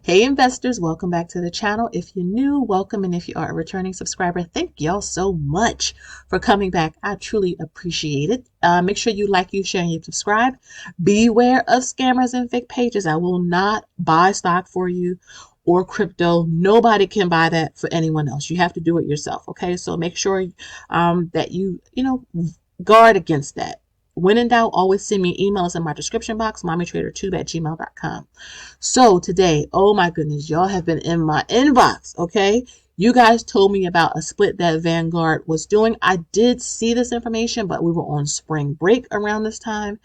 Hey investors, welcome back to the channel. If you're new, welcome, and if you are a returning subscriber, thank y'all so much for coming back. I truly appreciate it. Make sure you like, you share, and you subscribe. Beware of scammers and fake pages. I will not buy stock for you or crypto. Nobody can buy that for anyone else. You have to do it yourself, okay? So make sure that you guard against that. When in doubt, always send me emails in my description box, mommytrader2@gmail.com. So today, oh my goodness, y'all have been in my inbox, okay? You guys told me about a split that Vanguard was doing. I did see this information, but we were on spring break around this time.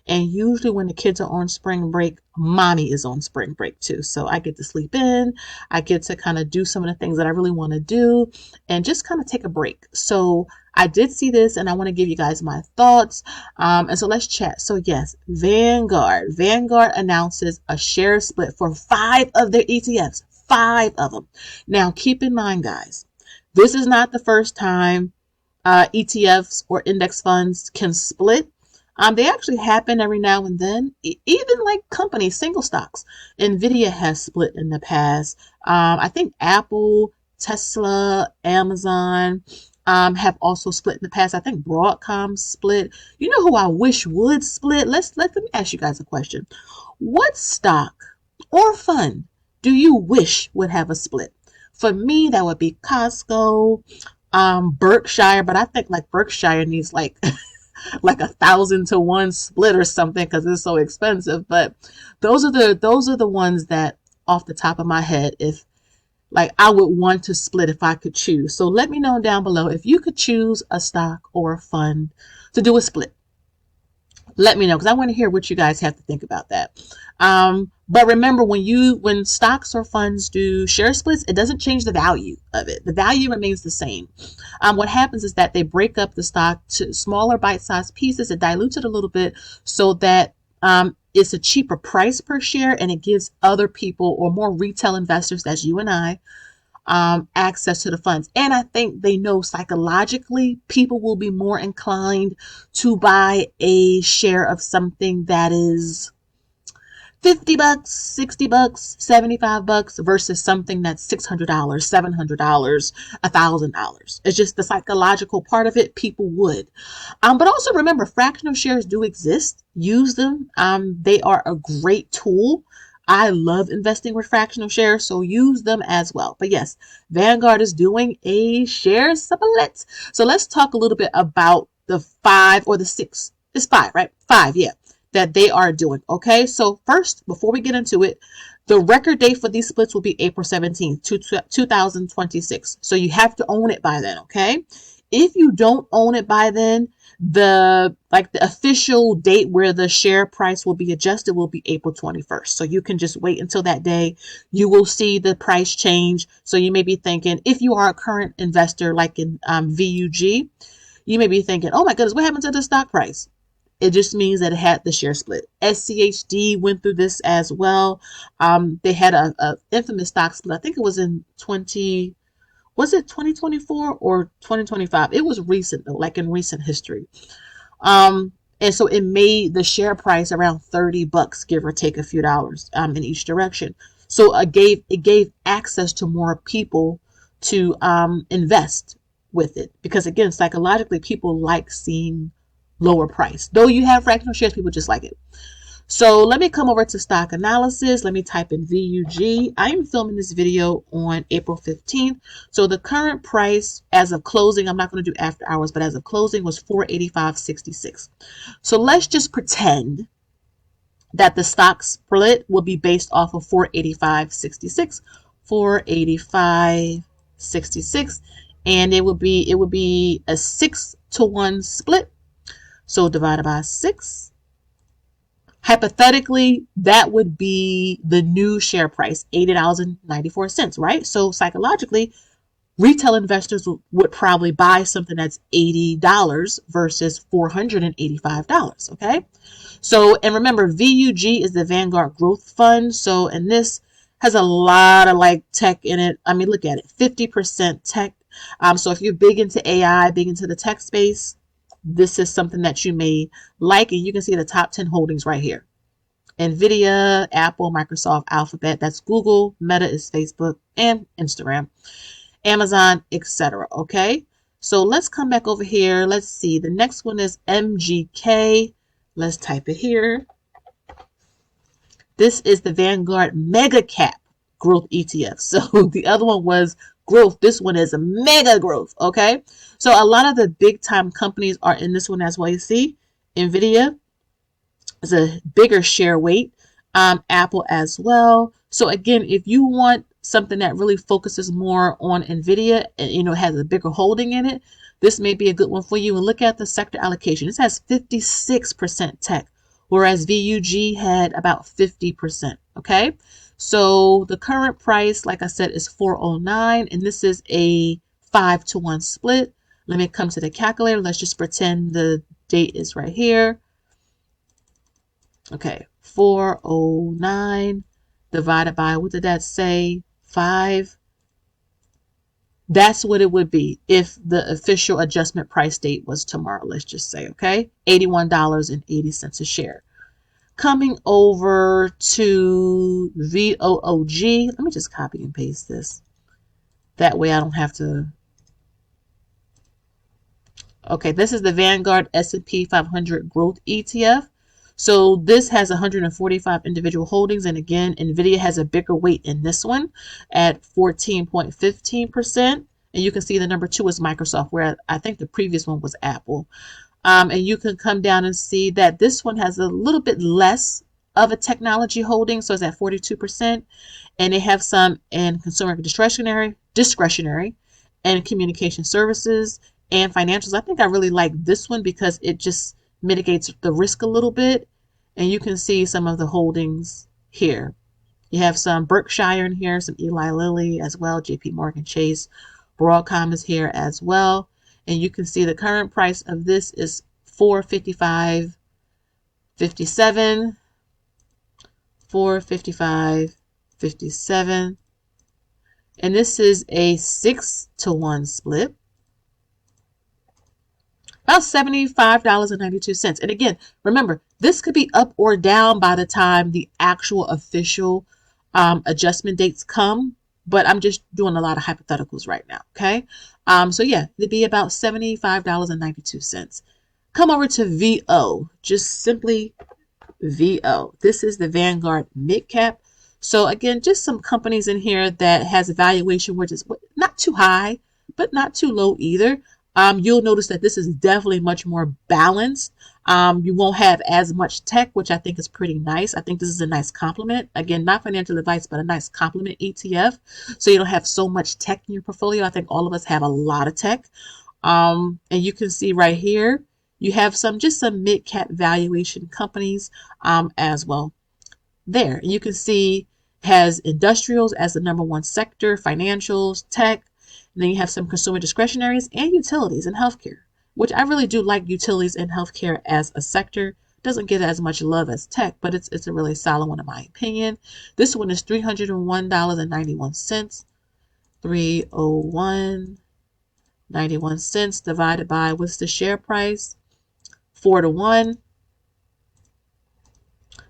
And usually when the kids are on spring break, mommy is on spring break too. So I get to sleep in. I get to kind of do some of the things that I really want to do and just kind of take a break. So I did see this and I want to give you guys my thoughts. And so let's chat. So yes, Vanguard announces a share split for 5 of their ETFs, 5 of them. Now keep in mind, guys, this is not the first time ETFs or index funds can split. They actually happen every now and then, even like companies, single stocks. Nvidia has split in the past. I think Apple, Tesla, Amazon have also split in the past. I think Broadcom split. You know who I wish would split? Let me ask you guys a question. What stock or fund do you wish would have a split? For me, that would be Costco, Berkshire, but I think like Berkshire needs like like 1,000 to 1 split or something because it's so expensive. But those are the ones that off the top of my head, if like I would want to split if I could choose. So let me know down below if you could choose a stock or a fund to do a split. Let me know because I want to hear what you guys have to think about that. But remember, when stocks or funds do share splits, it doesn't change the value of it. The value remains the same. What happens is that they break up the stock to smaller bite-sized pieces. It dilutes it a little bit so that it's a cheaper price per share, and it gives other people or more retail investors, that's you and I, access to the funds. And I think they know psychologically people will be more inclined to buy a share of something that is $50, $60, $75 versus something that's $600, $700, $1,000. It's just the psychological part of it. People would. But also remember, fractional shares do exist. Use them. They are a great tool. I love investing with fractional shares, so use them as well. But yes, Vanguard is doing a share split. So let's talk a little bit about the 5 or the 6. It's 5, right? 5, yeah, that they are doing. Okay, so first, before we get into it, the record date for these splits will be April 17th, 2026. So you have to own it by then, okay? If you don't own it by then, the official date where the share price will be adjusted will be April 21st. So you can just wait until that day. You will see the price change. So you may be thinking, if you are a current investor like in VUG, you may be thinking, oh my goodness, what happened to the stock price? It just means that it had the share split. SCHD went through this as well. They had a infamous stock split. I think it was in 2024 or 2025? It was recent though, like in recent history. And so it made the share price around $30, give or take a few dollars, in each direction. So it gave access to more people to invest with it, because again, psychologically, people like seeing lower price. Though you have fractional shares, people just like it. So let me come over to stock analysis. Let me type in VUG. I am filming this video on April 15th. So the current price as of closing, I'm not going to do after hours, but as of closing was $485.66. So let's just pretend that the stock split will be based off of $485.66. $485.66. And it would be a 6-to-1 split. So divided by 6. Hypothetically, that would be the new share price, $80.94, right? So psychologically, retail investors would probably buy something that's $80 versus $485, okay? So, and remember, VUG is the Vanguard Growth Fund. So, and this has a lot of like tech in it. I mean, look at it, 50% tech. So if you're big into AI, big into the tech space, this is something that you may like, and you can see the top 10 holdings right here. NVIDIA, Apple, Microsoft, Alphabet, that's Google, Meta is Facebook, and Instagram, Amazon, etc. Okay, so let's come back over here. Let's see. The next one is MGK. Let's type it here. This is the Vanguard Mega Cap Growth ETF. So the other one was growth. This one is mega growth. Okay, so a lot of the big time companies are in this one as well. You see, NVIDIA is a bigger share weight, Apple as well. So again, if you want something that really focuses more on NVIDIA and has a bigger holding in it, this may be a good one for you. And look at the sector allocation. This has 56% tech, whereas VUG had about 50%. Okay, so the current price, like I said, is 409, and this is a 5-to-1 split. Let me come to the calculator. Let's just pretend the date is right here. Okay, 409 divided by, what did that say? 5. That's what it would be if the official adjustment price date was tomorrow, let's just say, okay? $81.80 a share. Coming over to VOOG, let me just copy and paste this. That way I don't have to. Okay, this is the Vanguard S&P 500 Growth ETF. So this has 145 individual holdings. And again, NVIDIA has a bigger weight in this one at 14.15%. And you can see the number 2 is Microsoft, where I think the previous one was Apple. And you can come down and see that this one has a little bit less of a technology holding. So it's at 42%. And they have some in consumer discretionary, and communication services and financials. I think I really like this one because it just mitigates the risk a little bit. And you can see some of the holdings here. You have some Berkshire in here, some Eli Lilly as well, JP Morgan Chase, Broadcom is here as well. And you can see the current price of this is $455.57, $455.57. And this is a 6-to-1 split. About $75.92. And again, remember, this could be up or down by the time the actual official adjustment dates come. But I'm just doing a lot of hypotheticals right now, okay? So yeah, it'd be about $75.92. Come over to VO, just simply VO. This is the Vanguard Mid Cap. So again, just some companies in here that has a valuation which is not too high, but not too low either. You'll notice that this is definitely much more balanced. You won't have as much tech, which I think is pretty nice. I think this is a nice complement. Again, not financial advice, but a nice complement ETF. So you don't have so much tech in your portfolio. I think all of us have a lot of tech. And you can see right here, you have just some mid-cap valuation companies as well. There, you can see has industrials as the #1 sector, financials, tech. And then you have some consumer discretionaries and utilities and healthcare, which I really do like utilities and healthcare as a sector. Doesn't get as much love as tech, but it's a really solid one in my opinion. This one is $301.91. $301.91 divided by, what's the share price? 4-to-1.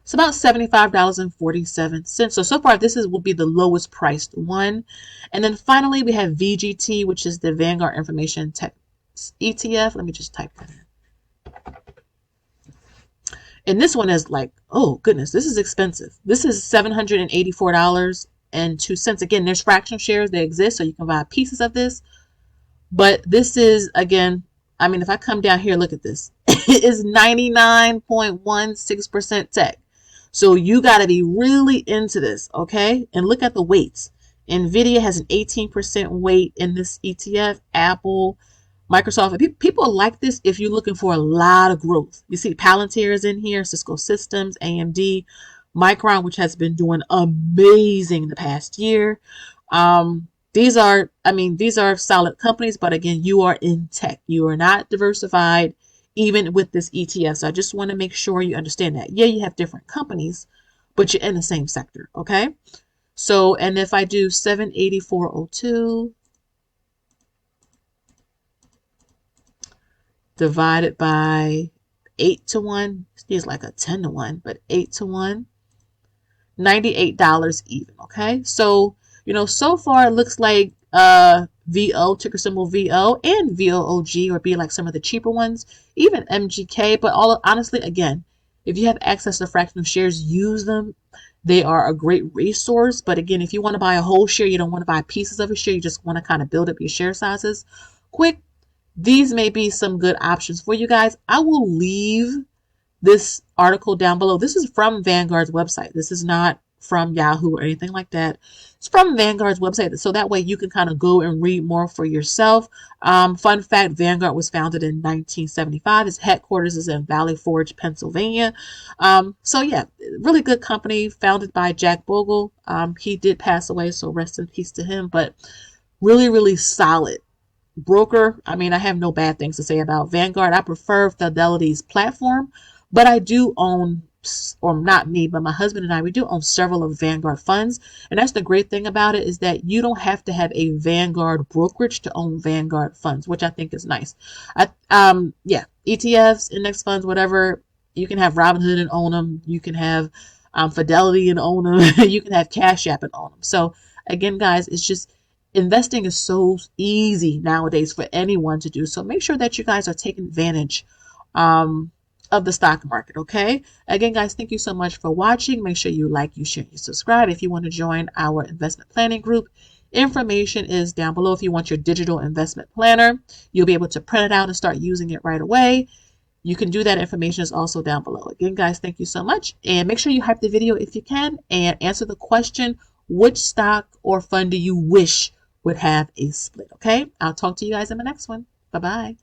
It's about $75.47. So far, will be the lowest priced one. And then finally, we have VGT, which is the Vanguard Information Tech ETF. Let me just type that in. And this one is like, oh goodness, this is expensive. This is $784.02. Again, there's fractional shares that exist, so you can buy pieces of this. But this is, again, I mean, if I come down here, look at this. It is 99.16% tech. So you got to be really into this, okay? And look at the weights. NVIDIA has an 18% weight in this ETF. Apple, Microsoft. People like this if you're looking for a lot of growth. You see Palantir is in here, Cisco Systems, AMD, Micron, which has been doing amazing the past year. These are solid companies, but again, you are in tech. You are not diversified even with this ETF. So I just want to make sure you understand that. Yeah, you have different companies, but you're in the same sector, okay? So, and if I do 784.02 divided by 8-to-1, it's like a 10-to-1, but 8-to-1, $98 even. Okay, so so far it looks like VO, ticker symbol VO, and VOOG would be like some of the cheaper ones, even MGK. But honestly, again, if you have access to fractional shares, use them. They are a great resource. But again, if you want to buy a whole share, you don't want to buy pieces of a share, you just want to kind of build up your share sizes quick, these may be some good options for you guys. I will leave this article down below. This is from Vanguard's website. This is not from Yahoo or anything like that. It's from Vanguard's website, so that way you can kind of go and read more for yourself. Fun fact, Vanguard was founded in 1975. Its headquarters is in Valley Forge, Pennsylvania. So yeah, really good company, founded by Jack Bogle. He did pass away, so rest in peace to him, but really, really solid broker. I mean, I have no bad things to say about Vanguard. I prefer Fidelity's platform, but I do own, or not me, but my husband and I, we do own several of Vanguard funds. And that's the great thing about it, is that you don't have to have a Vanguard brokerage to own Vanguard funds, which I think is nice. Yeah, ETFs, index funds, whatever. You can have Robinhood and own them. You can have Fidelity and own them. You can have Cash App and own them. So again, guys, it's just, investing is so easy nowadays for anyone to do. So make sure that you guys are taking advantage of the stock market, okay? Again, guys, thank you so much for watching. Make sure you like, you share, you subscribe. If you want to join our investment planning group, information is down below. If you want your digital investment planner, you'll be able to print it out and start using it right away. You can do that. Information is also down below. Again, guys, thank you so much. And make sure you hype the video if you can and answer the question, which stock or fund do you wish would have a split? Okay, I'll talk to you guys in the next one. Bye-bye.